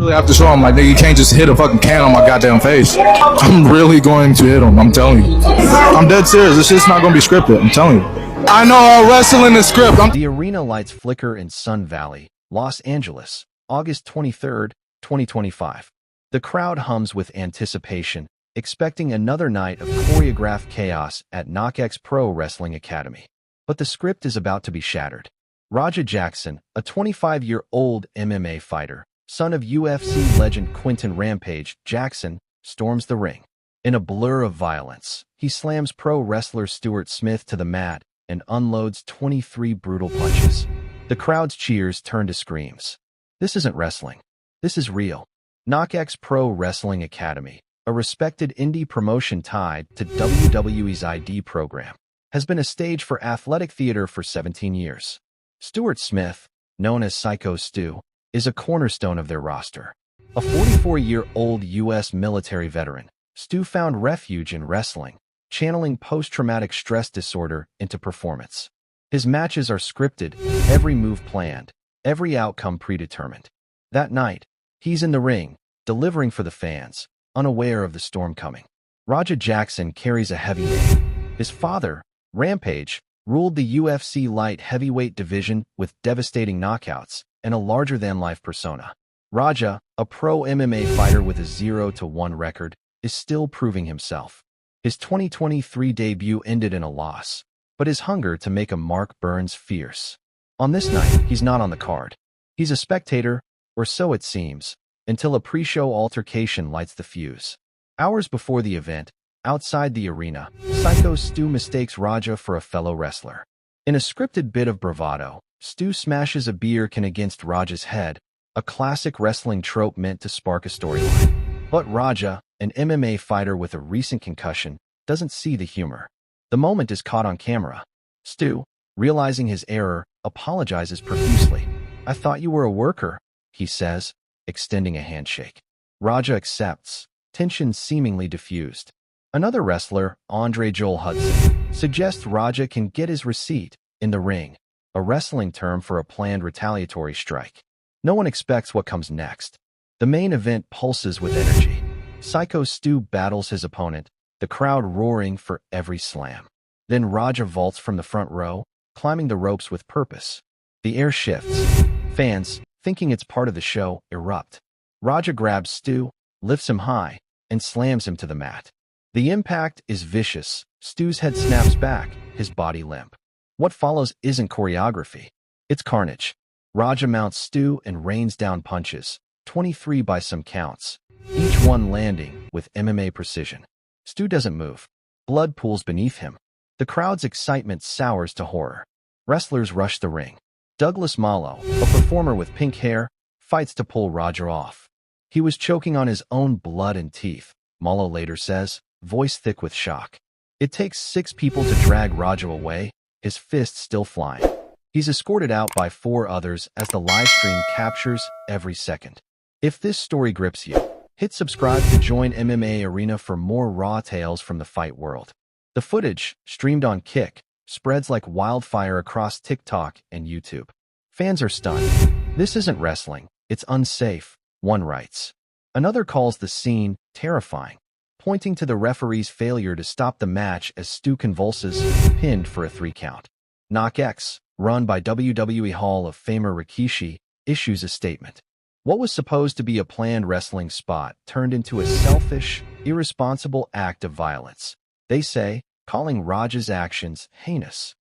really have to show him, like, nigga, you can't just hit a fucking can on my goddamn face. I'm really going to hit him. I'm telling you. I'm dead serious. This shit's not going to be scripted. I'm telling you. I know all wrestling is script. The arena lights flicker in Sun Valley, Los Angeles, August 23, 2025. The crowd hums with anticipation, expecting another night of choreographed chaos at KnokX Pro Wrestling Academy. But the script is about to be shattered. Raja Jackson, a 25-year-old MMA fighter, son of UFC legend Quinton Rampage Jackson, storms the ring. In a blur of violence, he slams pro wrestler Stuart to the mat and unloads 23 brutal punches. The crowd's cheers turn to screams. This isn't wrestling. This is real. KnokX Pro Wrestling Academy, a respected indie promotion tied to WWE's ID program, has been a stage for athletic theater for 17 years. Stuart Smith, known as Syko Stu, is a cornerstone of their roster. A 44-year-old U.S. military veteran, Stu found refuge in wrestling, channeling post-traumatic stress disorder into performance. His matches are scripted, every move planned, every outcome predetermined. That night, he's in the ring, delivering for the fans, unaware of the storm coming. Raja Jackson carries a heavy name. His father, Rampage, ruled the UFC light heavyweight division with devastating knockouts and a larger-than-life persona. Raja, a pro MMA fighter with a 0-1 record, is still proving himself. His 2023 debut ended in a loss, but his hunger to make a mark burns fierce. On this night, he's not on the card. He's a spectator, or so it seems, until a pre-show altercation lights the fuse. Hours before the event, outside the arena, Syko Stu mistakes Raja for a fellow wrestler. In a scripted bit of bravado, Stu smashes a beer can against Raja's head, a classic wrestling trope meant to spark a storyline. But Raja, an MMA fighter with a recent concussion, doesn't see the humor. The moment is caught on camera. Stu, realizing his error, apologizes profusely. "I thought you were a worker," he says, extending a handshake. Raja accepts, tension seemingly diffused. Another wrestler, Andre Joel Hudson, suggests Raja can get his receipt in the ring, a wrestling term for a planned retaliatory strike. No one expects what comes next. The main event pulses with energy. Syko Stu battles his opponent, the crowd roaring for every slam. Then Raja vaults from the front row, climbing the ropes with purpose. The air shifts. Fans, thinking it's part of the show, erupt. Raja grabs Stu, lifts him high, and slams him to the mat. The impact is vicious. Stu's head snaps back, his body limp. What follows isn't choreography. It's carnage. Raja mounts Stu and rains down punches, 23 by some counts, each one landing with MMA precision. Stu doesn't move. Blood pools beneath him. The crowd's excitement sours to horror. Wrestlers rush the ring. Douglas Mallow, a performer with pink hair, fights to pull Raja off. He was choking on his own blood and teeth, Mallow later says, voice thick with shock. It takes 6 people to drag Raja away, his fists still flying. He's escorted out by 4 others as the livestream captures every second. If this story grips you, hit subscribe to join MMA Arena for more raw tales from the fight world. The footage, streamed on Kick, spreads like wildfire across TikTok and YouTube. Fans are stunned. "This isn't wrestling, it's unsafe," one writes. Another calls the scene terrifying, pointing to the referee's failure to stop the match as Stu convulses, pinned for a 3 count. KnokX, run by WWE Hall of Famer Rikishi, issues a statement. What was supposed to be a planned wrestling spot turned into a selfish, irresponsible act of violence. They say, calling Raja's actions heinous.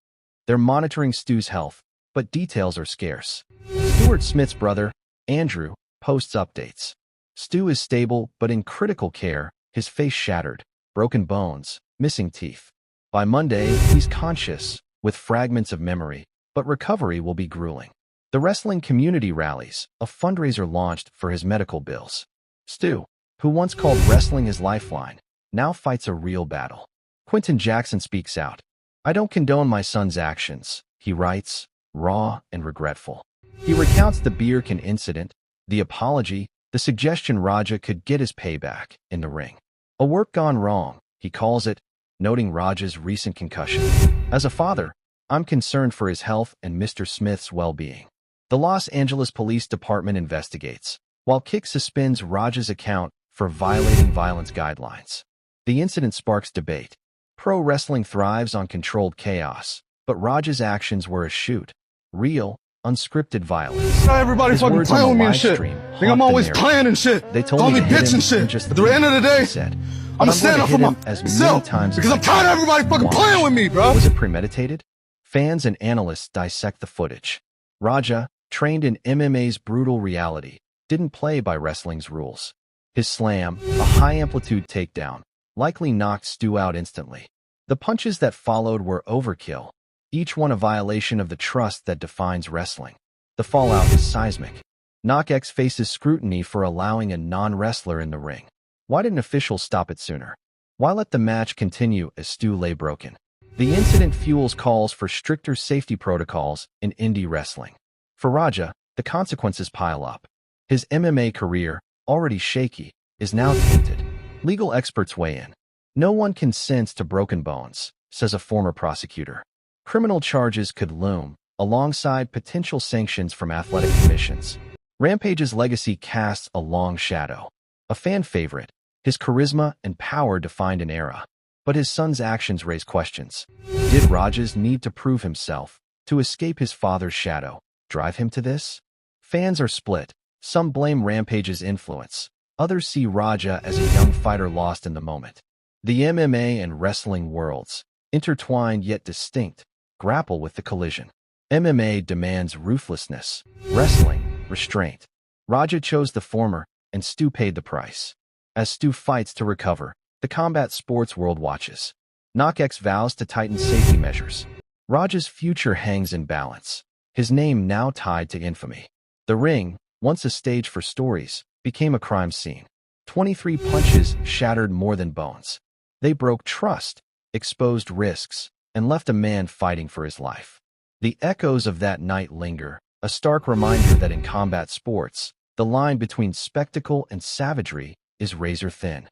They're monitoring Stu's health, but details are scarce. Stuart Smith's brother, Andrew, posts updates. Stu is stable but in critical care, his face shattered, broken bones, missing teeth. By Monday, he's conscious, with fragments of memory, but recovery will be grueling. The wrestling community rallies, a fundraiser launched for his medical bills. Stu, who once called wrestling his lifeline, now fights a real battle. Quinton Jackson speaks out. "I don't condone my son's actions," he writes, raw and regretful. He recounts the beer can incident, the apology, the suggestion Raja could get his payback in the ring. "A work gone wrong," he calls it, noting Raja's recent concussion. "As a father, I'm concerned for his health and Mr. Smith's well-being." The Los Angeles Police Department investigates. while Kick suspends Raja's account for violating violence guidelines. The incident sparks debate. Pro wrestling thrives on controlled chaos, but Raja's actions were a shoot. Real, unscripted violence. Everybody His fucking words on playing the with me and live shit. stream Think haunt I'm the always narrative. playing and shit. They told Call me me to hit bitch him and shit. in just At the end of the day, he said. I'm But gonna stand going up to for hit him as many myself times because as I'm I tired of can. everybody fucking Watch. playing with me, bro. Was it premeditated? Fans and analysts dissect the footage. Raja, trained in MMA's brutal reality, didn't play by wrestling's rules. His slam, a high-amplitude takedown, likely knocked Stu out instantly. The punches that followed were overkill, each one a violation of the trust that defines wrestling. The fallout is seismic. KnokX faces scrutiny for allowing a non-wrestler in the ring. Why didn't officials stop it sooner? Why let the match continue as Stu lay broken? The incident fuels calls for stricter safety protocols in indie wrestling. For Raja, the consequences pile up. His MMA career, already shaky, is now tainted. Legal experts weigh in. No one consents to broken bones, says a former prosecutor. Criminal charges could loom, alongside potential sanctions from athletic commissions. Rampage's legacy casts a long shadow. A fan favorite, his charisma and power defined an era. But his son's actions raise questions. Did Raja's need to prove himself, to escape his father's shadow, drive him to this? Fans are split. Some blame Rampage's influence. Others see Raja as a young fighter lost in the moment. The MMA and wrestling worlds, intertwined yet distinct, grapple with the collision. MMA demands ruthlessness, wrestling, restraint. Raja chose the former, and Stu paid the price. As Stu fights to recover, the combat sports world watches. KnokX vows to tighten safety measures. Raja's future hangs in balance, his name now tied to infamy. The ring, once a stage for stories, became a crime scene. 23 punches shattered more than bones. They broke trust, exposed risks, and left a man fighting for his life. The echoes of that night linger, a stark reminder that in combat sports, the line between spectacle and savagery is razor thin.